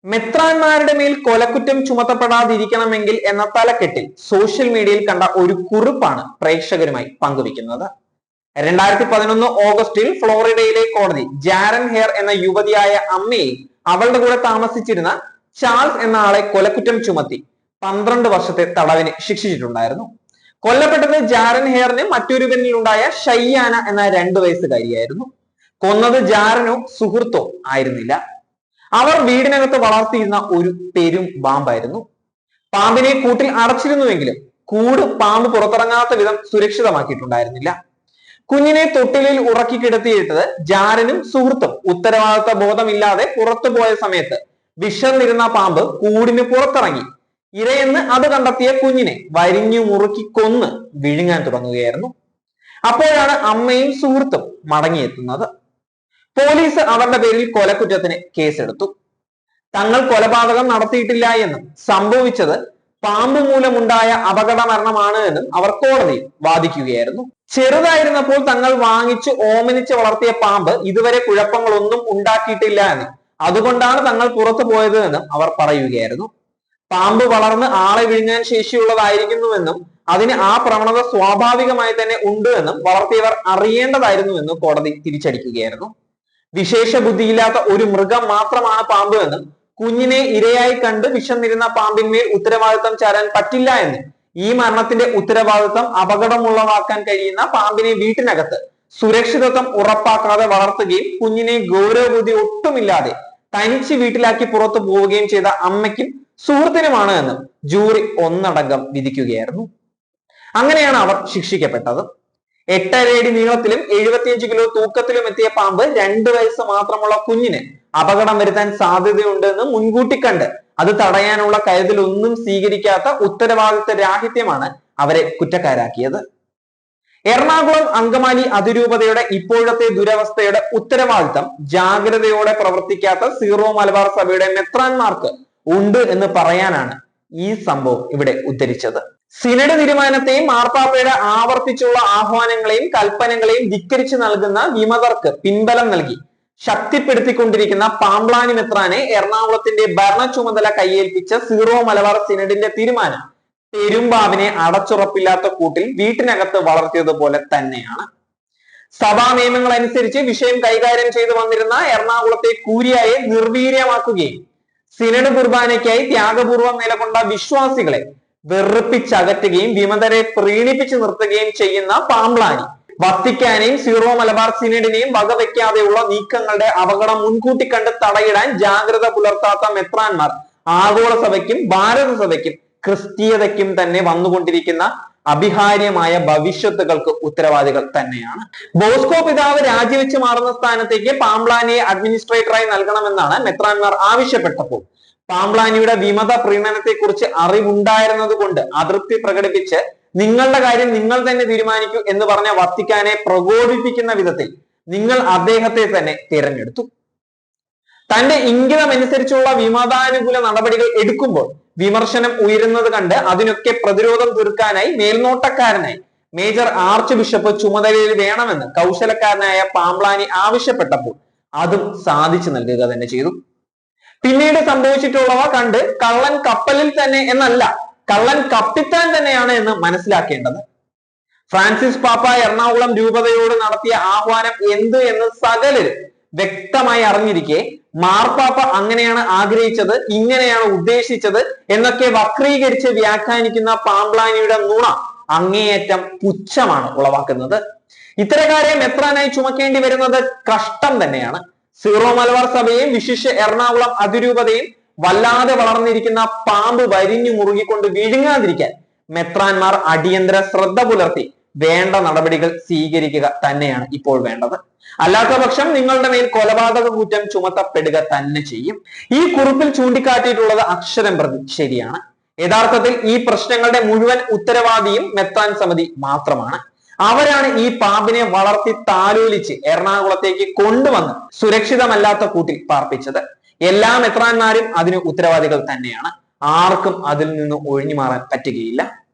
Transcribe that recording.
മെത്രാന്മാരുടെ മേൽ കൊലക്കുറ്റം ചുമത്തപ്പെടാതിരിക്കണമെങ്കിൽ എന്ന തലക്കെട്ടിൽ സോഷ്യൽ മീഡിയയിൽ കണ്ട ഒരു കുറിപ്പാണ് പ്രേക്ഷകരുമായി പങ്കുവെക്കുന്നത്. 2011 ഓഗസ്റ്റിൽ ഫ്ലോറിഡയിലെ കോടതി ജാരൻ ഹെയർ എന്ന യുവതിയായ അമ്മയെ അവളുടെ കൂടെ താമസിച്ചിരുന്ന ചാൾസ് എന്ന ആളെ കൊലക്കുറ്റം ചുമത്തി 12 വർഷത്തെ തടവിന് ശിക്ഷിച്ചിട്ടുണ്ടായിരുന്നു. കൊല്ലപ്പെട്ടത് ജാരൻ ഹെയറിന് മറ്റൊരുവനിലുണ്ടായ ഷയ്യാന എന്ന 2 വയസ്സുകാരിയായിരുന്നു. കൊന്നത് ജാരനോ സുഹൃത്തോ ആയിരുന്നില്ല. അവർ വീടിനകത്ത് വളർത്തിയിരുന്ന ഒരു പെരും പാമ്പായിരുന്നു. പാമ്പിനെ കൂട്ടിൽ അടച്ചിരുന്നുവെങ്കിലും കൂട് പാമ്പ് പുറത്തിറങ്ങാത്ത വിധം സുരക്ഷിതമാക്കിയിട്ടുണ്ടായിരുന്നില്ല. കുഞ്ഞിനെ തൊട്ടിലിൽ ഉറക്കി കിടത്തിയിട്ടത് ജാരനും സുഹൃത്തും ഉത്തരവാദിത്ത ബോധമില്ലാതെ പുറത്തുപോയ സമയത്ത് വിശന്നിരുന്ന പാമ്പ് കൂടിന് പുറത്തിറങ്ങി ഇരയെന്ന് അത് കണ്ടെത്തിയ കുഞ്ഞിനെ വരിഞ്ഞു മുറുക്കി കൊന്ന് വിഴുങ്ങാൻ തുടങ്ങുകയായിരുന്നു. അപ്പോഴാണ് അമ്മയും സുഹൃത്തും മടങ്ങിയെത്തുന്നത്. പോലീസ് അവരുടെ പേരിൽ കൊലക്കുറ്റത്തിന് കേസെടുത്തു. തങ്ങൾ കൊലപാതകം നടത്തിയിട്ടില്ല എന്നും സംഭവിച്ചത് പാമ്പ് മൂലമുണ്ടായ അപകട മരണമാണ് എന്നും അവർ കോടതിയിൽ വാദിക്കുകയായിരുന്നു. ചെറുതായിരുന്നപ്പോൾ തങ്ങൾ വാങ്ങിച്ച് ഓമനിച്ച് വളർത്തിയ പാമ്പ് ഇതുവരെ കുഴപ്പങ്ങളൊന്നും ഉണ്ടാക്കിയിട്ടില്ല എന്നും അതുകൊണ്ടാണ് തങ്ങൾ പുറത്തു പോയത് എന്നും അവർ പറയുകയായിരുന്നു. പാമ്പ് വളർന്ന് ആളെ വിഴുങ്ങാൻ ശേഷിയുള്ളതായിരിക്കുന്നുവെന്നും അതിന് ആ പ്രവണത സ്വാഭാവികമായി തന്നെ ഉണ്ട് എന്നും വളർത്തിയവർ അറിയേണ്ടതായിരുന്നുവെന്നും കോടതി തിരിച്ചടിക്കുകയായിരുന്നു. വിശേഷ ബുദ്ധിയില്ലാത്ത ഒരു മൃഗം മാത്രമാണ് പാമ്പ് എന്നും കുഞ്ഞിനെ ഇരയായി കണ്ട് വിശന്നിരുന്ന പാമ്പിന്മേൽ ഉത്തരവാദിത്തം ചാരാൻ പറ്റില്ല എന്നും ഈ മരണത്തിന്റെ ഉത്തരവാദിത്തം അപകടമുള്ളതാക്കാൻ കഴിയുന്ന പാമ്പിനെ വീട്ടിനകത്ത് സുരക്ഷിതത്വം ഉറപ്പാക്കാതെ വളർത്തുകയും കുഞ്ഞിനെ ഗൗരവബുദ്ധി ഒട്ടുമില്ലാതെ തനിച്ച് വീട്ടിലാക്കി പുറത്തു പോവുകയും ചെയ്ത അമ്മയ്ക്കും സുഹൃത്തിനുമാണ് എന്നും ജൂറി ഒന്നടങ്കം വിധിക്കുകയായിരുന്നു. അങ്ങനെയാണ് അവർ ശിക്ഷിക്കപ്പെട്ടത്. 8.5 അടി നീളത്തിലും 75 കിലോ തൂക്കത്തിലും എത്തിയ പാമ്പ് 2 വയസ്സ് മാത്രമുള്ള കുഞ്ഞിന് അപകടം വരുത്താൻ സാധ്യതയുണ്ട് എന്ന് മുൻകൂട്ടി കണ്ട് അത് തടയാനുള്ള കരുതലൊന്നും സ്വീകരിക്കാത്ത ഉത്തരവാദിത്ത രാഹിത്യമാണ് അവരെ കുറ്റക്കാരാക്കിയത്. എറണാകുളം അങ്കമാലി അതിരൂപതയുടെ ഇപ്പോഴത്തെ ദുരവസ്ഥയുടെ ഉത്തരവാദിത്തം ജാഗ്രതയോടെ പ്രവർത്തിക്കാത്ത സീറോ മലബാർ സഭയുടെ മെത്രാന്മാർക്ക് ഉണ്ട് എന്ന് പറയാനാണ് ഈ സംഭവം ഇവിടെ ഉദ്ധരിച്ചത്. സിനഡ് തീരുമാനത്തെയും മാർപ്പാപ്പയുടെ ആവർത്തിച്ചുള്ള ആഹ്വാനങ്ങളെയും കൽപ്പനകളെയും ധിക്കരിച്ചു നൽകുന്ന വിമതർക്ക് പിൻബലം നൽകി ശക്തിപ്പെടുത്തിക്കൊണ്ടിരിക്കുന്ന പാമ്പ്ലാനി മെത്രാനെ എറണാകുളത്തിന്റെ ഭരണ ചുമതല കയ്യേൽപ്പിച്ച സീറോ മലബാർ സിനഡിന്റെ തീരുമാനം പെരുമ്പാവിനെ അടച്ചുറപ്പില്ലാത്ത കൂട്ടിൽ വീട്ടിനകത്ത് വളർത്തിയതുപോലെ തന്നെയാണ്. സഭാ നിയമങ്ങൾ അനുസരിച്ച് വിഷയം കൈകാര്യം ചെയ്തു വന്നിരുന്ന എറണാകുളത്തെ കൂരിയായെ നിർവീര്യമാക്കുകയും സിനഡ് കുർബാനയ്ക്കായി ത്യാഗപൂർവം നിലകൊണ്ട വിശ്വാസികളെ വെറുപ്പിച്ചകറ്റുകയും വിമതരെ പ്രീണിപ്പിച്ചു നിർത്തുകയും ചെയ്യുന്ന പാമ്പ്ലാനി വത്തിക്കാനെയും സീറോ മലബാർ സിനഡിനെയും വകവെക്കാതെയുള്ള നീക്കങ്ങളുടെ അപകടം മുൻകൂട്ടി കണ്ട് തടയിടാൻ ജാഗ്രത പുലർത്താത്ത മെത്രാന്മാർ ആഗോള സഭയ്ക്കും ഭാരത സഭയ്ക്കും ക്രിസ്തീയതയ്ക്കും തന്നെ വന്നുകൊണ്ടിരിക്കുന്ന അഭിഹാര്യമായ ഭവിഷ്യത്തുകൾക്ക് ഉത്തരവാദികൾ തന്നെയാണ്. ബോസ്കോ പിതാവ് രാജിവെച്ച് മാറുന്ന സ്ഥാനത്തേക്ക് പാമ്പ്ലാനിയെ അഡ്മിനിസ്ട്രേറ്ററായി നൽകണമെന്നാണ് മെത്രാന്മാർ ആവശ്യപ്പെട്ടപ്പോൾ പാമ്പ്ലാനിയുടെ വിമത പ്രീണനത്തെ കുറിച്ച് അറിവുണ്ടായിരുന്നത് കൊണ്ട് അതൃപ്തി പ്രകടിപ്പിച്ച് നിങ്ങളുടെ കാര്യം നിങ്ങൾ തന്നെ തീരുമാനിക്കൂ എന്ന് പറഞ്ഞ വത്തിക്കാനെ പ്രകോപിപ്പിക്കുന്ന വിധത്തിൽ നിങ്ങൾ അദ്ദേഹത്തെ തന്നെ തിരഞ്ഞെടുത്തു. തന്റെ ഇംഗിതമനുസരിച്ചുള്ള വിമതാനുകൂല നടപടികൾ എടുക്കുമ്പോൾ വിമർശനം ഉയരുന്നത് കണ്ട് അതിനൊക്കെ പ്രതിരോധം തീർക്കാനായി മേൽനോട്ടക്കാരനായി മേജർ ആർച്ച് ബിഷപ്പ് ചുമതലയിൽ വേണമെന്ന് കൗശലക്കാരനായ പാമ്പ്ലാനി ആവശ്യപ്പെട്ടപ്പോൾ അതും സാധിച്ചു നൽകുക തന്നെ ചെയ്തു. പിന്നീട് സംഭവിച്ചിട്ടുള്ളവ കണ്ട് കള്ളൻ കപ്പലിൽ തന്നെ എന്നല്ല, കള്ളൻ കപ്പിത്താൻ തന്നെയാണ് എന്ന് മനസ്സിലാക്കേണ്ടത്. ഫ്രാൻസിസ് പാപ്പ എറണാകുളം രൂപതയോട് നടത്തിയ ആഹ്വാനം എന്ത് എന്ന് സകലരും വ്യക്തമായി അറിഞ്ഞിരിക്കെ മാർപ്പാപ്പ അങ്ങനെയാണ് ആഗ്രഹിച്ചത്, ഇങ്ങനെയാണ് ഉദ്ദേശിച്ചത് എന്നൊക്കെ വക്രീകരിച്ച് വ്യാഖ്യാനിക്കുന്ന പാമ്പ്ലാനിയുടെ നുണ അങ്ങേയറ്റം പുച്ഛമാണ് ഉളവാക്കുന്നത്. ഇത്തരക്കാരെ മെത്രാനായി ചുമക്കേണ്ടി വരുന്നത് കഷ്ടം തന്നെയാണ്. സീറോ മലബാർ സഭയെയും വിശിഷ്യ എറണാകുളം അതിരൂപതയും വല്ലാതെ വളർന്നിരിക്കുന്ന പാമ്പ് വരിഞ്ഞു മുറുകിക്കൊണ്ട് വിഴുങ്ങാതിരിക്കാൻ മെത്രാന്മാർ അടിയന്തര ശ്രദ്ധ പുലർത്തി വേണ്ട നടപടികൾ സ്വീകരിക്കുക തന്നെയാണ് ഇപ്പോൾ വേണ്ടത്. അല്ലാത്ത പക്ഷം നിങ്ങളുടെ മേൽ കൊലപാതക കുറ്റം ചുമത്തപ്പെടുക തന്നെ ചെയ്യും. ഈ കുറിപ്പിൽ ചൂണ്ടിക്കാട്ടിയിട്ടുള്ളത് അക്ഷരം പ്രതി ശരിയാണ്. യഥാർത്ഥത്തിൽ ഈ പ്രശ്നങ്ങളുടെ മുഴുവൻ ഉത്തരവാദിയും മെത്രാൻ സമിതി മാത്രമാണ്. അവരാണ് ഈ പാമ്പിനെ വളർത്തി താലോലിച്ച് എറണാകുളത്തേക്ക് കൊണ്ടുവന്ന് സുരക്ഷിതമല്ലാത്ത കൂട്ടിൽ പാർപ്പിച്ചത്. എല്ലാ മെത്രാന്മാരും അതിന് ഉത്തരവാദികൾ തന്നെയാണ്. ആർക്കും അതിൽ നിന്ന് ഒഴിഞ്ഞു മാറാൻ പറ്റുകയില്ല.